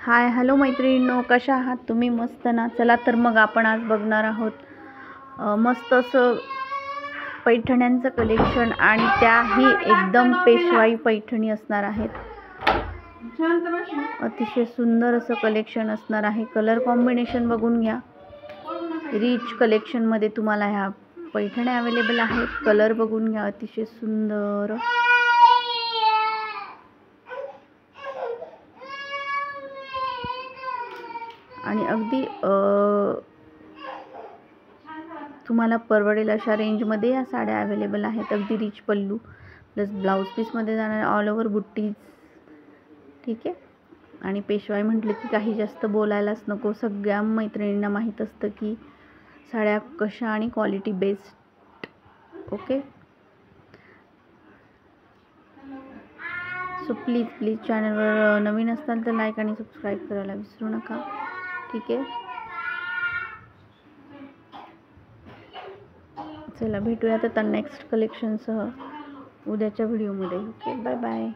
Hi hello मैत्रिणींनो, कशा आहात तुम्ही? मस्त ना? चला तर मग आपण आज बघणार आहोत मस्त असं पैठण्यांचं कलेक्शन, आणि त्याही एकदम पेशवाई पैठणी असणार आहेत. अतिशय सुंदर असं कलेक्शन असणार आहे. कलर कॉम्बिनेशन बघून घ्या. रिच कलेक्शनमध्ये तुम्हाला ह्या पैठण्या अवेलेबल आहेत. कलर बघून घ्या, अतिशय सुंदर. आणि अगदी तुम्हाला परवडेल अशा रेंजमध्ये या साड्या अवेलेबल आहेत. अगदी रिच पल्लू प्लस ब्लाऊज पीसमध्ये जाणार ऑल ओव्हर बुट्टीज. ठीक आहे. आणि पेशवाई म्हटलं की काही जास्त बोलायलाच नको. सगळ्या मैत्रिणींना माहीत असतं की साड्या कशा आणि quality best. Okay. So please चॅनलवर नवीन असताल तर लाईक आणि सबस्क्राईब करायला विसरू नका. ठीक आहे. चला भेटूयात आता नेक्स्ट कलेक्शनसह उद्याच्या व्हिडिओमध्ये. Okay, bye bye.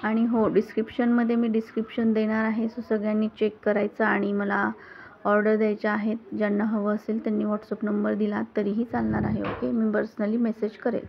आणि हो, डिस्क्रिप्शनमध्ये मी डिस्क्रिप्शन देणार आहे. सो सगळ्यांनी चेक करायचं आणि मला ऑर्डर द्यायच्या आहेत. ज्यांना हवं असेल त्यांनी व्हॉट्सअप नंबर दिला तरीही चालणार आहे. ओके, मी पर्सनली मेसेज करेल.